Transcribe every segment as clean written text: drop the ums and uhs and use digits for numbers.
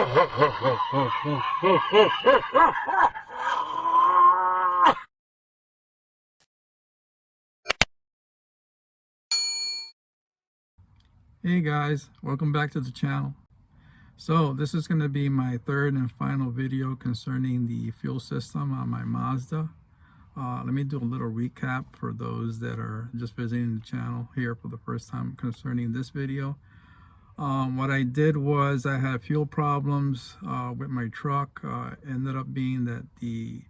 Hey guys, welcome back to the channel. So this is going to be my third and final video concerning the fuel system on my Mazda. Let me do a little recap for those that are just visiting the channel here for the first time concerning this video. What I did was I had fuel problems with my truck. Ended up being that the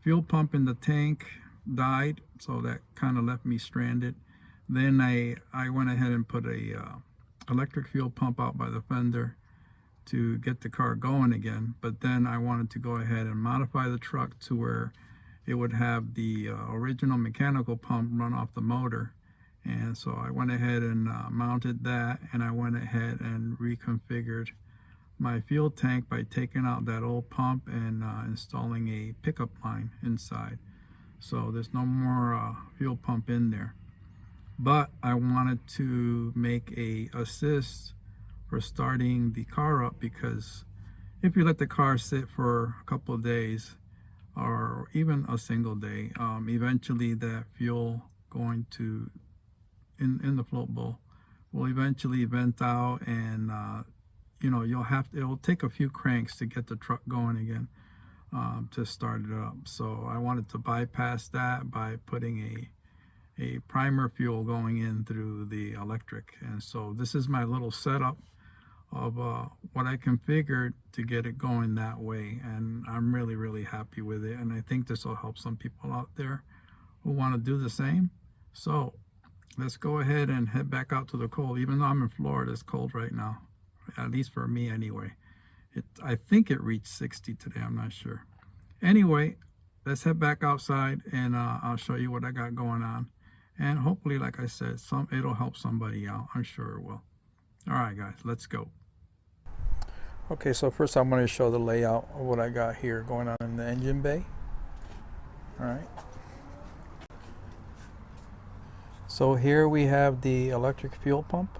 fuel pump in the tank died, so that kind of left me stranded. Then I went ahead and put a electric fuel pump out by the fender to get the car going again. But then I wanted to go ahead and modify the truck to where it would have the original mechanical pump run off the motor. And so I went ahead and mounted that, and I went ahead and reconfigured my fuel tank by taking out that old pump and installing a pickup line inside. So there's no more fuel pump in there. But I wanted to make a assist for starting the car up, because if you let the car sit for a couple of days or even a single day, eventually that fuel going to in the float bowl will eventually vent out, and you know, it'll take a few cranks to get the truck going again, to start it up. So I wanted to bypass that by putting a primer fuel going in through the electric. And so this is my little setup of what I configured to get it going that way, and I'm really happy with it, and I think this will help some people out there who want to do the same. So let's go ahead and head back out to the cold. Even though I'm in Florida, it's cold right now, at least for me anyway. I think it reached 60 today, I'm not sure. Anyway, let's head back outside, and I'll show you what I got going on. And hopefully, like I said, it'll help somebody out. I'm sure it will. All right, guys, let's go. Okay, so first I'm going to show the layout of what I got here going on in the engine bay. All right. So here we have the electric fuel pump.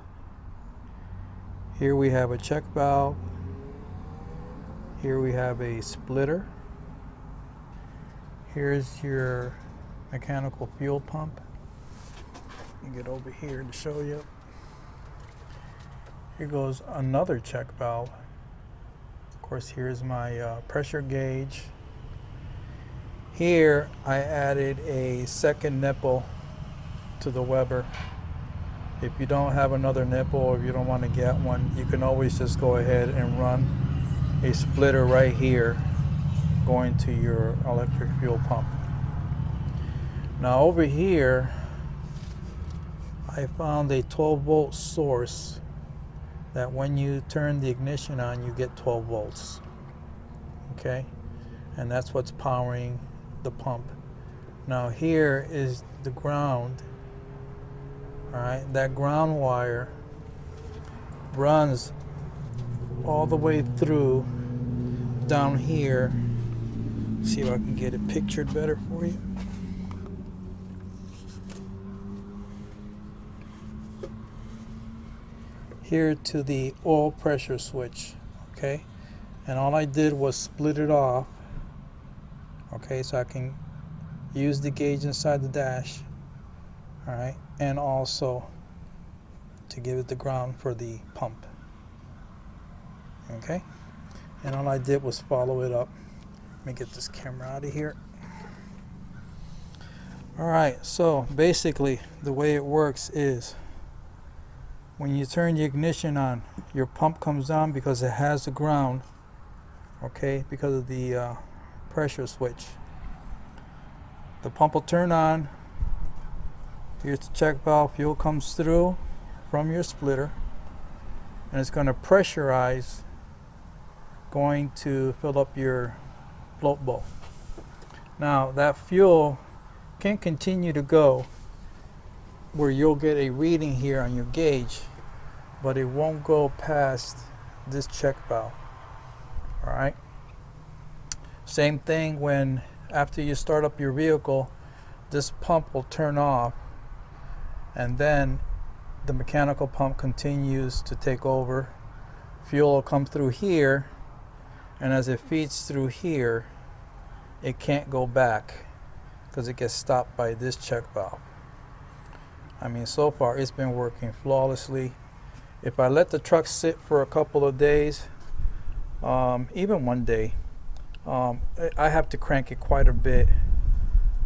Here we have a check valve. Here we have a splitter. Here's your mechanical fuel pump. Let me get over here to show you. Here goes another check valve. Of course, here's my pressure gauge. Here I added a second nipple to the Weber. If you don't have another nipple, or if you don't want to get one, you can always just go ahead and run a splitter right here going to your electric fuel pump. Now over here I found a 12-volt source that when you turn the ignition on, you get 12 volts. Okay, and that's what's powering the pump. Now here is the ground. All right, that ground wire runs all the way through down here. See if I can get it pictured better for you. Here to the oil pressure switch. Okay, and all I did was split it off. Okay, so I can use the gauge inside the dash. All right, and also to give it the ground for the pump. Okay, and all I did was follow it up. Let me get this camera out of here. All right, so basically the way it works is when you turn the ignition on, your pump comes on because it has the ground, okay, because of the pressure switch. The pump will turn on. Here's the check valve. Fuel comes through from your splitter, and it's going to pressurize, going to fill up your float bowl. Now that fuel can continue to go where you'll get a reading here on your gauge, but it won't go past this check valve. All right, same thing when after you start up your vehicle, this pump will turn off, and then the mechanical pump continues to take over. Fuel will come through here and as it feeds through here, it can't go back because it gets stopped by this check valve. I mean, so far it's been working flawlessly. If I let the truck sit for a couple of days, even one day, I have to crank it quite a bit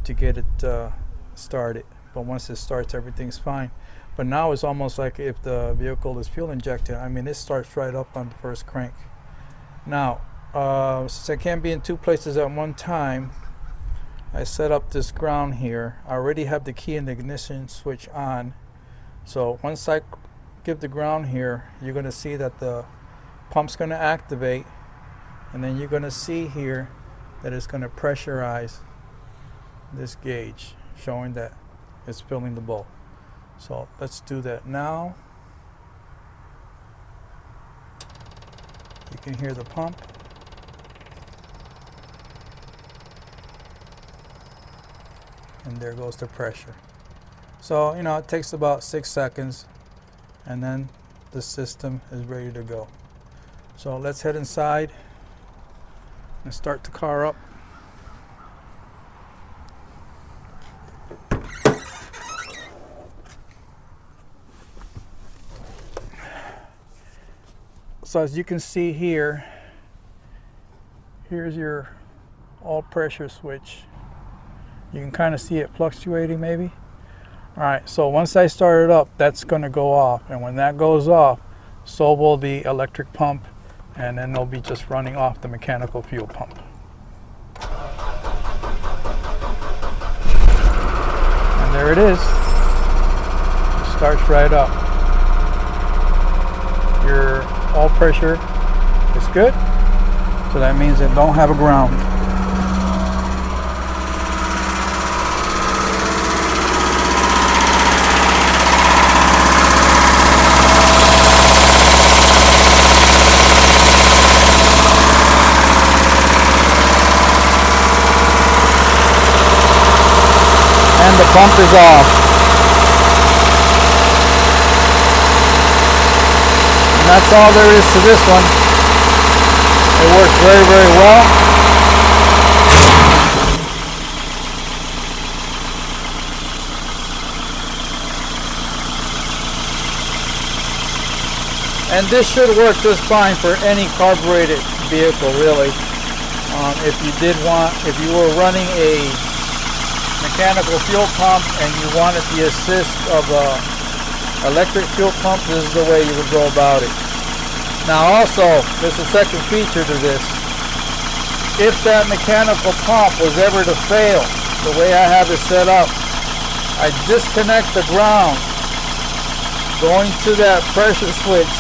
to get it started. But once it starts, everything's fine. But now it's almost like if the vehicle is fuel injected. I mean, it starts right up on the first crank. Now, since I can't be in two places at one time, I set up this ground here. I already have the key and the ignition switch on. So once I give the ground here, you're going to see that the pump's going to activate, and then you're going to see here that it's going to pressurize this gauge, showing that it's filling the bowl. So let's do that now. You can hear the pump. And there goes the pressure. So, you know, it takes about 6 seconds, and then the system is ready to go. So let's head inside and start the car up. So as you can see here, here's your all pressure switch. You can kind of see it fluctuating maybe. All right, so once I start it up, that's going to go off. And when that goes off, so will the electric pump, and then they'll be just running off the mechanical fuel pump. And there it is. It starts right up. Your all pressure is good, so that means it don't have a ground. And the pump is off. And that's all there is to this one. It works very, very well. And this should work just fine for any carbureted vehicle, really. If you were running a mechanical fuel pump and you wanted the assist of a electric fuel pump, this is the way you would go about it. Now also, there's a second feature to this. If that mechanical pump was ever to fail, the way I have it set up, I disconnect the ground going to that pressure switch,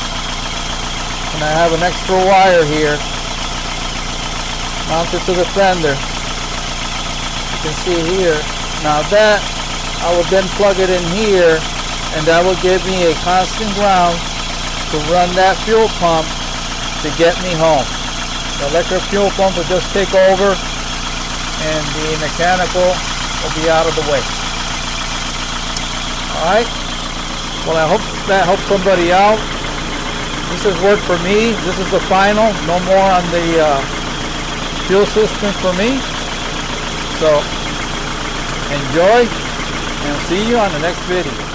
and I have an extra wire here mounted to the fender. You can see here. Now that, I will then plug it in here, and that will give me a constant ground to run that fuel pump to get me home. The electric fuel pump will just take over, and the mechanical will be out of the way. Alright, well, I hope that helped somebody out. This has worked for me. This is the final. No more on the fuel system for me. So enjoy, and see you on the next video.